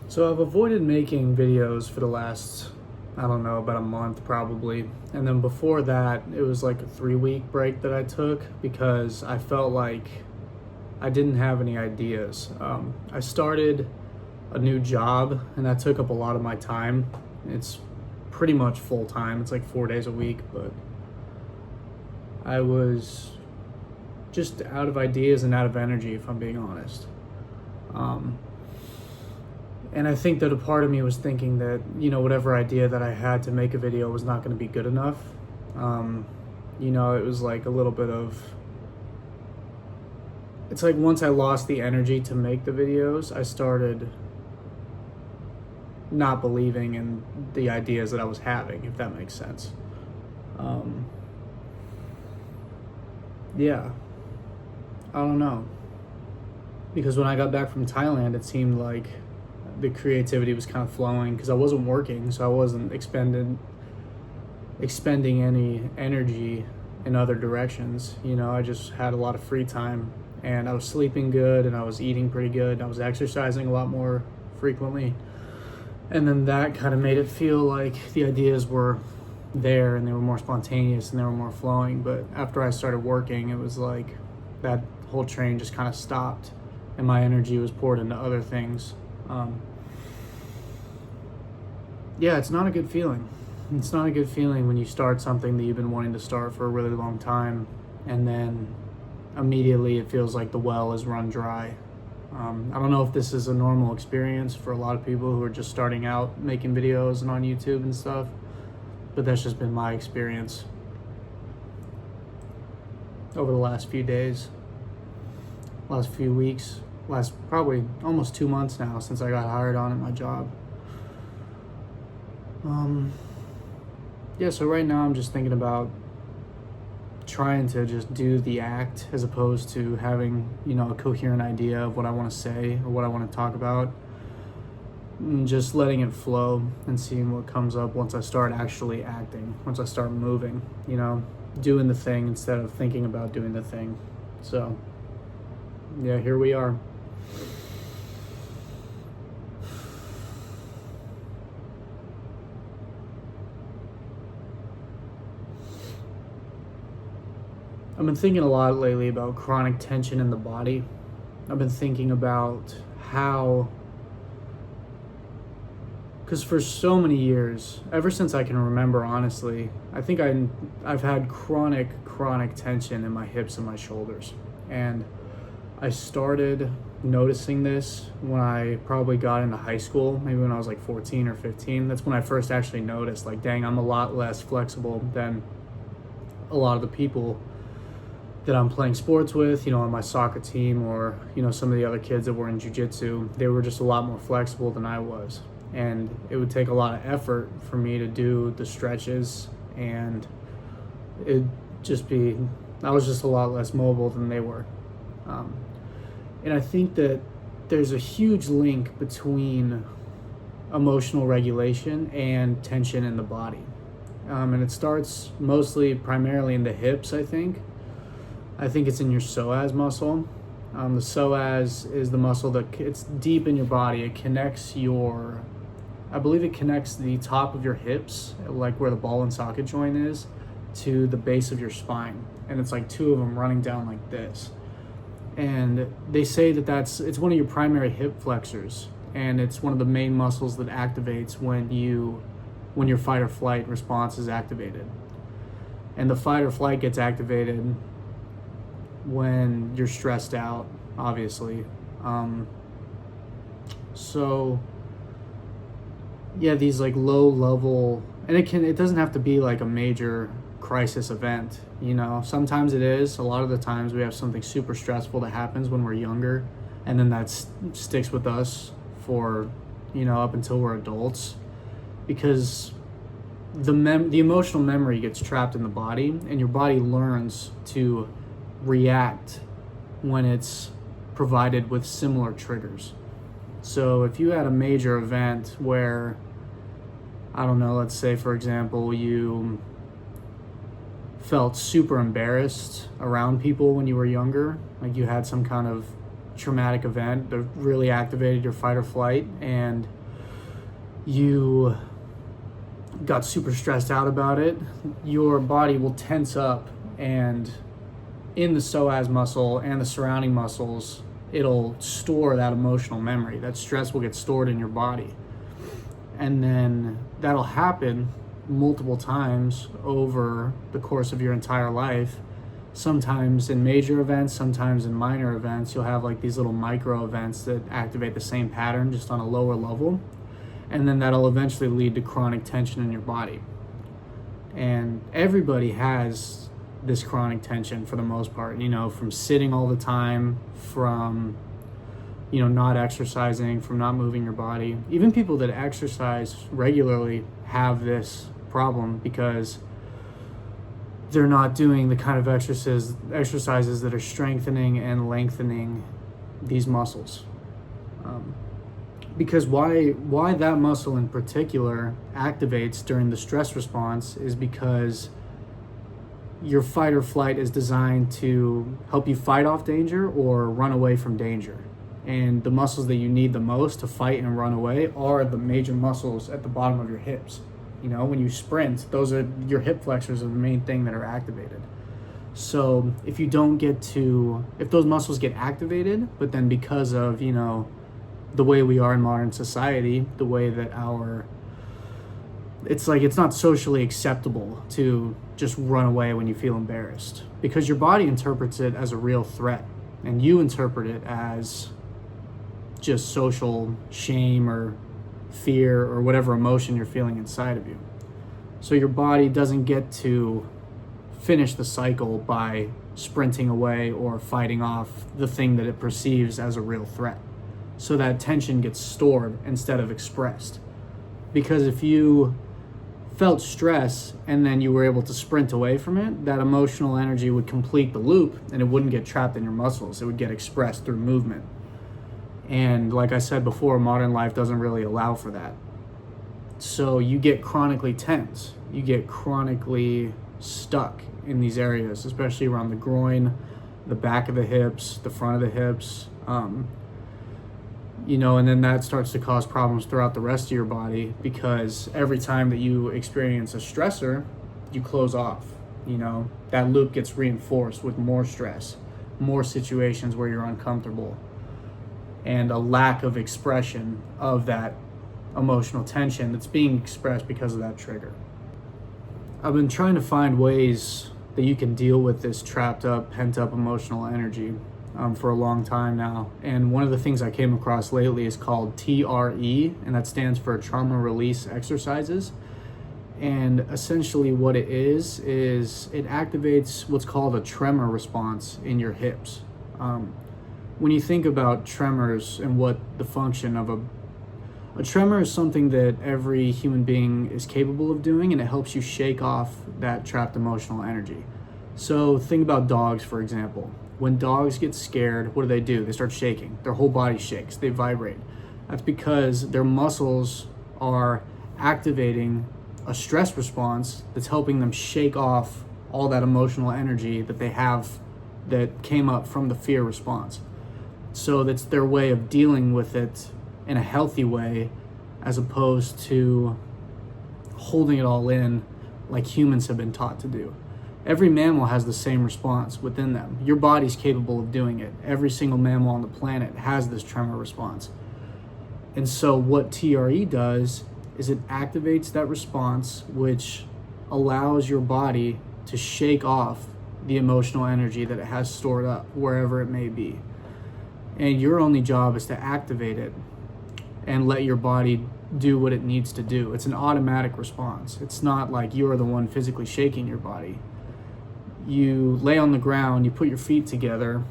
So I've avoided making videos for the last, I don't know, about a month probably. And then before that, it was like a 3 week break that I took because I felt like I didn't have any ideas. I started a new job and that took up a lot of my time. It's pretty much full time, it's like 4 days a week, but I was just out of ideas and out of energy, if I'm being honest. Um, And I think that a part of me was thinking that, whatever idea that I had to make a video was not going to be good enough. Um, it was like a little bit of, it's like once I lost the energy to make the videos, I started not believing in the ideas that I was having, if that makes sense. Um, yeah, I don't know. Because when I got back from Thailand, it seemed like the creativity was kind of flowing because I wasn't working, so I wasn't expending any energy in other directions. I just had a lot of free time and I was sleeping good and I was eating pretty good. And I was exercising a lot more frequently. And then that kind of made it feel like the ideas were there and they were more spontaneous and they were more flowing. But after I started working, it was like that whole train just kind of stopped and my energy was poured into other things. Um, yeah, it's not a good feeling. It's not a good feeling when you start something that you've been wanting to start for a really long time and then immediately it feels like the well is run dry. I don't know if this is a normal experience for a lot of people who are just starting out making videos and on YouTube and stuff, but that's just been my experience over the last few days, last few weeks, last probably almost 2 months now since I got hired on at my job. Yeah, so right now I'm just thinking about trying to just do the act as opposed to having, a coherent idea of what I want to say or what I want to talk about. And just letting it flow and seeing what comes up once I start actually acting, once I start moving, doing the thing instead of thinking about doing the thing. So, yeah, here we are. I've been thinking a lot lately about chronic tension in the body. I've been thinking about how, because for so many years, ever since I can remember, honestly, I think I've had chronic tension in my hips and my shoulders. And I started noticing this when I probably got into high school, maybe when I was like 14 or 15. That's when I first actually noticed, like, dang, I'm a lot less flexible than a lot of the people that I'm playing sports with, on my soccer team or, some of the other kids that were in jiu-jitsu. They were just a lot more flexible than I was. And it would take a lot of effort for me to do the stretches and I was just a lot less mobile than they were. And I think that there's a huge link between emotional regulation and tension in the body. And it starts primarily in the hips, I think. I think it's in your psoas muscle. The psoas is the muscle it's deep in your body. It connects I believe it connects the top of your hips, like where the ball and socket joint is, to the base of your spine. And it's like two of them running down like this. And they say that it's one of your primary hip flexors. And it's one of the main muscles that activates when your fight or flight response is activated. And the fight or flight gets activated when you're stressed out, obviously. So yeah, these like low level, and it doesn't have to be like a major crisis event, sometimes it is. A lot of the times we have something super stressful that happens when we're younger, and then that sticks with us for up until we're adults, because the emotional memory gets trapped in the body, and your body learns to react when it's provided with similar triggers. So if you had a major event where, I don't know, let's say for example you felt super embarrassed around people when you were younger, like you had some kind of traumatic event that really activated your fight or flight, and you got super stressed out about it, your body will tense up, and in the psoas muscle and the surrounding muscles, it'll store that emotional memory. That stress will get stored in your body. And then that'll happen multiple times over the course of your entire life. Sometimes in major events, sometimes in minor events, you'll have like these little micro events that activate the same pattern just on a lower level. And then that'll eventually lead to chronic tension in your body. And everybody has this chronic tension for the most part, from sitting all the time, from not exercising, from not moving your body. Even people that exercise regularly have this problem because they're not doing the kind of exercises that are strengthening and lengthening these muscles. Because why that muscle in particular activates during the stress response is because your fight or flight is designed to help you fight off danger or run away from danger. And the muscles that you need the most to fight and run away are the major muscles at the bottom of your hips. When you sprint, those are your hip flexors are the main thing that are activated. So if those muscles get activated, but then because of, the way we are in modern society, the way that it's not socially acceptable to just run away when you feel embarrassed, because your body interprets it as a real threat and you interpret it as just social shame or fear or whatever emotion you're feeling inside of you. So your body doesn't get to finish the cycle by sprinting away or fighting off the thing that it perceives as a real threat. So that tension gets stored instead of expressed. Because if you felt stress and then you were able to sprint away from it, that emotional energy would complete the loop and it wouldn't get trapped in your muscles. It would get expressed through movement. And like I said before, modern life doesn't really allow for that. So you get chronically tense. You get chronically stuck in these areas, especially around the groin, the back of the hips, the front of the hips, and then that starts to cause problems throughout the rest of your body, because every time that you experience a stressor, you close off. That loop gets reinforced with more stress, more situations where you're uncomfortable, and a lack of expression of that emotional tension that's being expressed because of that trigger. I've been trying to find ways that you can deal with this trapped up, pent up emotional energy for a long time now. And one of the things I came across lately is called TRE, and that stands for trauma release exercises. And essentially what it is it activates what's called a tremor response in your hips. When you think about tremors and what the function of a tremor is, something that every human being is capable of doing, and it helps you shake off that trapped emotional energy. So think about dogs, for example. When dogs get scared, what do? They start shaking. Their whole body shakes. They vibrate. That's because their muscles are activating a stress response that's helping them shake off all that emotional energy that they have that came up from the fear response. So that's their way of dealing with it in a healthy way, as opposed to holding it all in like humans have been taught to do. Every mammal has the same response within them. Your body's capable of doing it. Every single mammal on the planet has this tremor response. And so what TRE does is it activates that response, which allows your body to shake off the emotional energy that it has stored up, wherever it may be. And your only job is to activate it and let your body do what it needs to do. It's an automatic response. It's not like you're the one physically shaking your body. You lay on the ground, you put your feet together,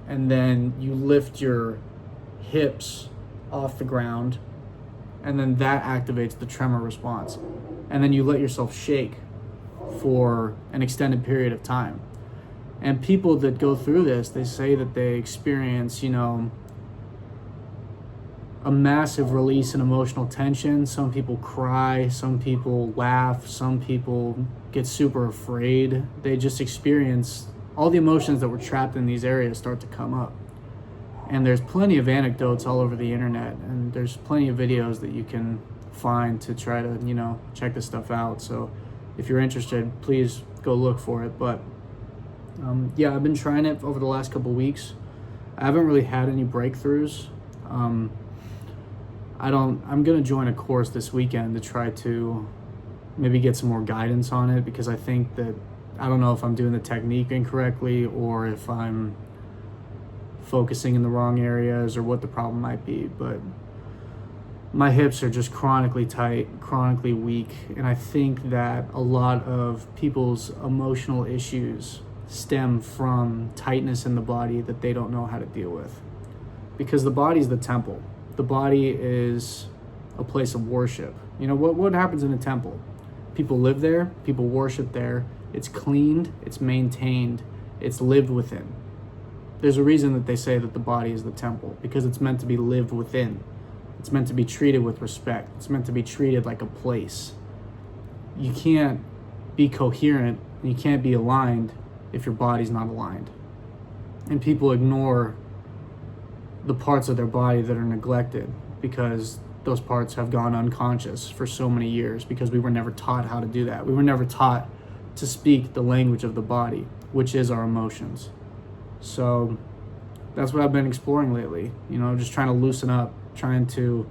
and then you lift your hips off the ground, and then that activates the tremor response. And then you let yourself shake for an extended period of time. And people that go through this, they say that they experience, a massive release in emotional tension. Some people cry, some people laugh, some people get super afraid. They just experience all the emotions that were trapped in these areas start to come up. And there's plenty of anecdotes all over the internet, and there's plenty of videos that you can find to try to, check this stuff out. So if you're interested, please go look for it. But yeah, I've been trying it over the last couple weeks. I haven't really had any breakthroughs. I'm gonna join a course this weekend to try to maybe get some more guidance on it, because I think that, I don't know if I'm doing the technique incorrectly or if I'm focusing in the wrong areas or what the problem might be, but my hips are just chronically tight, chronically weak, and I think that a lot of people's emotional issues stem from tightness in the body that they don't know how to deal with. Because the body's the temple. The body is a place of worship. What happens in a temple? People live there, people worship there, it's cleaned, it's maintained, it's lived within. There's a reason that they say that the body is the temple, because it's meant to be lived within. It's meant to be treated with respect. It's meant to be treated like a place. You can't be coherent, and you can't be aligned if your body's not aligned. And people ignore the parts of their body that are neglected because those parts have gone unconscious for so many years, because we were never taught how to do that. We were never taught to speak the language of the body, which is our emotions. So that's what I've been exploring lately, just trying to loosen up, trying to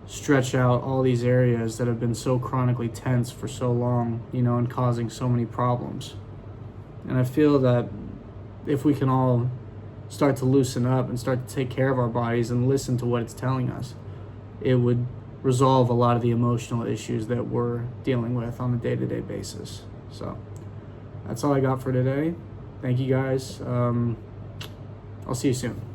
stretch out all these areas that have been so chronically tense for so long, and causing so many problems. And I feel that if we can all start to loosen up and start to take care of our bodies and listen to what it's telling us, it would resolve a lot of the emotional issues that we're dealing with on a day-to-day basis. So that's all I got for today. Thank you guys. I'll see you soon.